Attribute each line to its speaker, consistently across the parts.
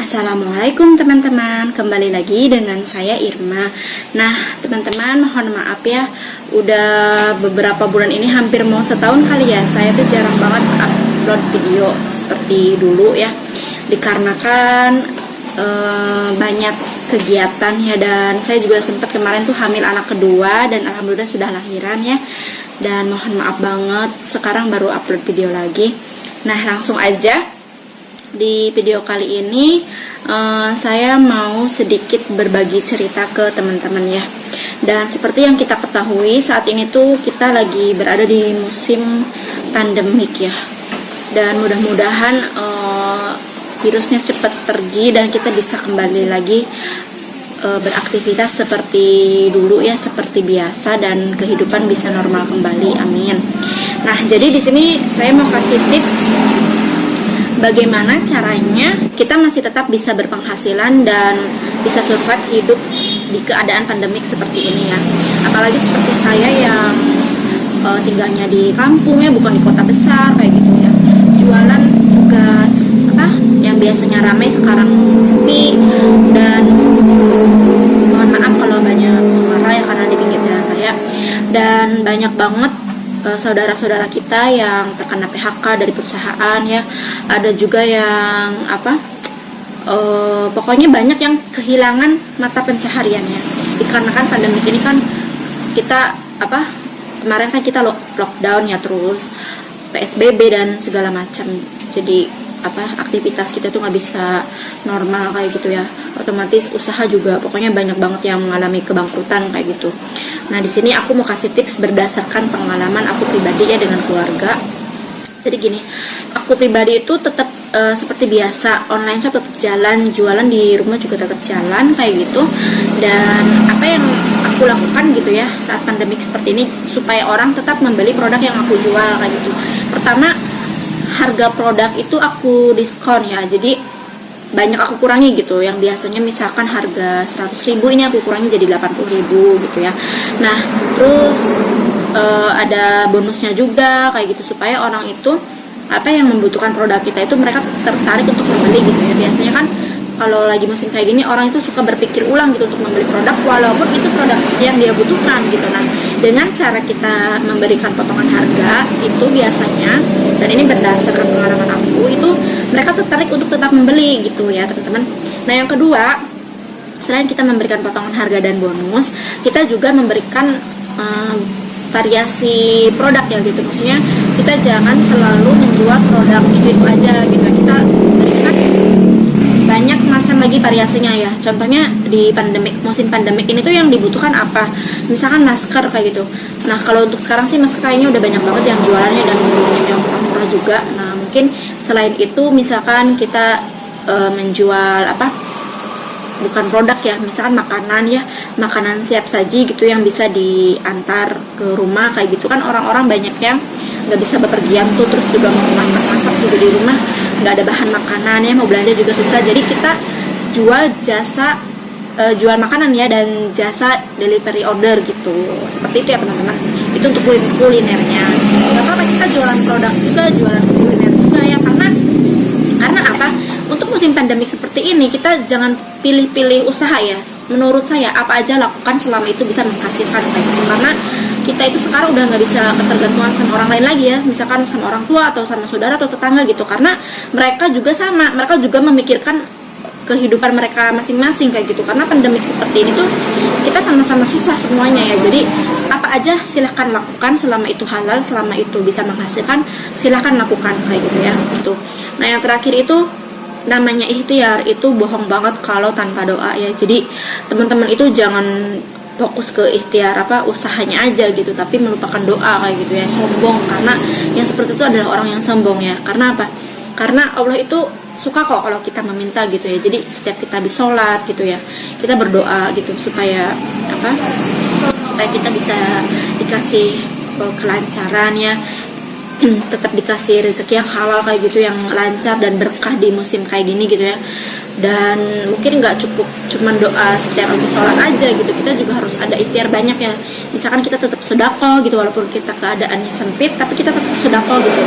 Speaker 1: Assalamualaikum teman-teman, kembali lagi dengan saya Irma. Nah teman-teman, mohon maaf ya, udah beberapa bulan ini, hampir mau setahun kali ya, saya tuh jarang banget upload video seperti dulu ya, dikarenakan banyak kegiatan ya, dan saya juga sempat kemarin tuh hamil anak kedua dan alhamdulillah sudah lahiran ya, dan mohon maaf banget sekarang baru upload video lagi. Nah langsung aja, di video kali ini saya mau sedikit berbagi cerita ke teman-teman ya. Dan seperti yang kita ketahui, saat ini tuh kita lagi berada di musim pandemik ya. Dan mudah-mudahan virusnya cepat pergi dan kita bisa kembali lagi beraktivitas seperti dulu ya, seperti biasa, dan kehidupan bisa normal kembali. Amin. Nah, jadi di sini saya mau kasih tips bagaimana caranya kita masih tetap bisa berpenghasilan dan bisa survive hidup di keadaan pandemik seperti ini ya. Apalagi seperti saya yang tinggalnya di kampung ya, bukan di kota besar kayak gitu ya. Jualan juga yang biasanya ramai sekarang sepi, dan mohon maaf kalau banyak suara ya karena di pinggir jalan raya. Dan banyak banget saudara-saudara kita yang terkena PHK dari perusahaan ya. Ada juga yang pokoknya banyak yang kehilangan mata pencahariannya dikarenakan pandemi ini kan. Kita kemarin kan kita lockdown ya, terus PSBB dan segala macam. Jadi aktivitas kita tuh nggak bisa normal kayak gitu ya. Otomatis usaha juga pokoknya banyak banget yang mengalami kebangkrutan kayak gitu. Nah di sini aku mau kasih tips berdasarkan pengalaman aku pribadi ya dengan keluarga. Jadi gini, aku pribadi itu tetap seperti biasa, online shop tetap jalan, jualan di rumah juga tetap jalan kayak gitu. Dan apa yang aku lakukan gitu ya saat pandemik seperti ini supaya orang tetap membeli produk yang aku jual kayak gitu. Pertama, harga produk itu aku diskon ya, jadi banyak aku kurangi gitu. Yang biasanya misalkan harga 100.000 ini aku kurangi jadi 80.000 gitu ya. Nah terus ada bonusnya juga kayak gitu, supaya orang itu yang membutuhkan produk kita itu mereka tertarik untuk membeli gitu ya. Biasanya kan kalau lagi musim kayak gini, orang itu suka berpikir ulang gitu untuk membeli produk walaupun itu produk yang dia butuhkan gitu. Nah dengan cara kita memberikan potongan harga itu biasanya, dan ini berdasarkan pengalaman aku, itu mereka tertarik untuk tetap membeli gitu ya teman-teman. Nah yang kedua, selain kita memberikan potongan harga dan bonus, kita juga memberikan variasi produk ya gitu. Maksudnya kita jangan selalu menjual produk itu aja gitu. Kita berikan banyak macam lagi variasinya ya. Contohnya di musim pandemik ini tuh yang dibutuhkan apa? Misalkan masker kayak gitu. Nah kalau untuk sekarang sih masker kayaknya udah banyak banget yang jualannya dan yang murah-murah juga. Nah mungkin selain itu misalkan kita menjual bukan produk ya, misalkan makanan ya, makanan siap saji gitu yang bisa diantar ke rumah kayak gitu kan. Orang-orang banyak yang nggak bisa bepergian tuh, terus juga mau masak-masak juga di rumah nggak ada bahan makanan ya, mau belanja juga susah. Jadi kita jual jasa jual makanan ya, dan jasa delivery order gitu, seperti itu ya teman-teman. Itu untuk kulinernya. Gak apa-apa kita jualan produk juga, jualan kuliner juga ya, karena apa? Untuk musim pandemik seperti ini kita jangan pilih-pilih usaha ya. Menurut saya apa aja lakukan selama itu bisa menghasilkan kayak gitu. Karena kita itu sekarang udah nggak bisa ketergantungan sama orang lain lagi ya, misalkan sama orang tua atau sama saudara atau tetangga gitu, karena mereka juga sama, mereka juga memikirkan kehidupan mereka masing-masing kayak gitu. Karena pandemik seperti ini tuh kita sama-sama susah semuanya ya. Jadi apa aja silahkan lakukan selama itu halal, selama itu bisa menghasilkan, silahkan lakukan kayak gitu ya gitu. Nah yang terakhir itu namanya ikhtiar, itu bohong banget kalau tanpa doa ya. Jadi teman-teman itu jangan fokus ke ikhtiar usahanya aja gitu, tapi melupakan doa kayak gitu ya. Sombong, karena yang seperti itu adalah orang yang sombong ya. Karena apa? Karena Allah itu suka kok kalau kita meminta gitu ya. Jadi setiap kita habis sholat gitu ya, kita berdoa gitu supaya supaya kita bisa dikasih kelancaran ya. tetap dikasih rezeki yang halal kayak gitu, yang lancar dan berkah di musim kayak gini gitu ya. Dan mungkin nggak cukup cuman doa setiap habis sholat aja gitu, kita juga harus ada ikhtiar banyak ya. Misalkan kita tetap sedekah gitu, walaupun kita keadaannya sempit, tapi kita tetap sedekah gitu.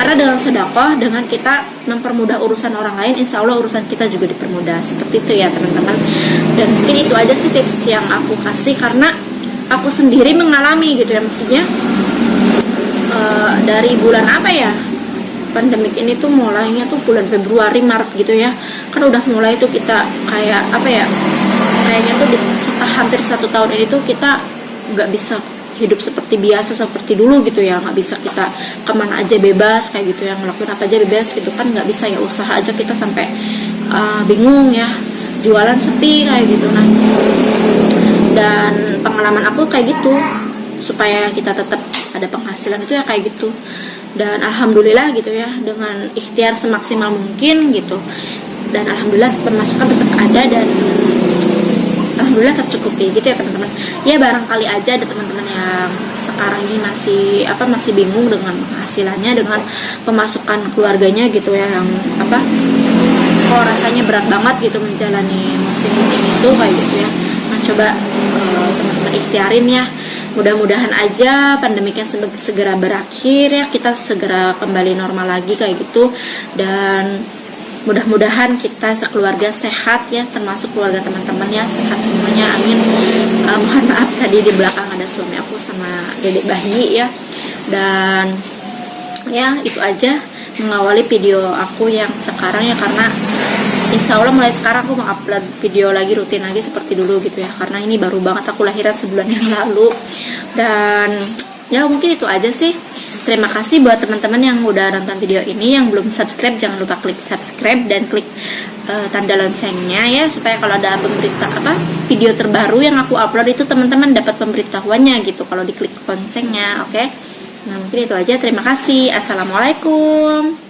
Speaker 1: Karena dengan sedekah, dengan kita mempermudah urusan orang lain, insya Allah urusan kita juga dipermudah. Seperti itu ya teman-teman. Dan mungkin itu aja sih tips yang aku kasih, karena aku sendiri mengalami gitu ya. Maksudnya dari bulan apa ya, pandemik ini tuh mulainya tuh bulan Februari Maret gitu ya, kan udah mulai tuh kita kayak apa ya, kayaknya tuh hampir 1 tahun ini tuh kita nggak bisa hidup seperti biasa seperti dulu gitu ya, nggak bisa kita kemana aja bebas kayak gitu ya, ngelakuin apa aja bebas gitu kan, nggak bisa ya, usaha aja kita sampai bingung ya, jualan sepi kayak gitu. Nah, dan pengalaman aku kayak gitu, supaya kita tetap ada penghasilan itu ya kayak gitu. Dan alhamdulillah gitu ya, dengan ikhtiar semaksimal mungkin gitu, dan alhamdulillah pemasukan tetap ada, dan alhamdulillah tercukupi gitu ya teman-teman. Ya barangkali aja ada teman-teman yang sekarang ini masih bingung dengan penghasilannya, dengan pemasukan keluarganya gitu ya, yang kok rasanya berat banget gitu menjalani musim ini tuh kayak gitu ya. Nah, coba teman-teman ikhtiarin ya. Mudah-mudahan aja pandemiknya segera berakhir ya, kita segera kembali normal lagi kayak gitu. Dan mudah-mudahan kita sekeluarga sehat ya, termasuk keluarga teman-teman ya, sehat semuanya, amin. Mohon maaf tadi di belakang ada suami aku sama dedek bayi ya. Dan ya itu aja mengawali video aku yang sekarang ya, karena insya Allah mulai sekarang aku mau upload video lagi rutin lagi seperti dulu gitu ya, karena ini baru banget aku lahiran sebulan yang lalu. Dan ya mungkin itu aja sih. Terima kasih buat teman-teman yang udah nonton video ini. Yang belum subscribe jangan lupa klik subscribe dan klik tanda loncengnya ya, supaya kalau ada video terbaru yang aku upload itu teman-teman dapat pemberitahuannya gitu kalau diklik loncengnya. Oke. Nah mungkin itu aja, terima kasih. Assalamualaikum.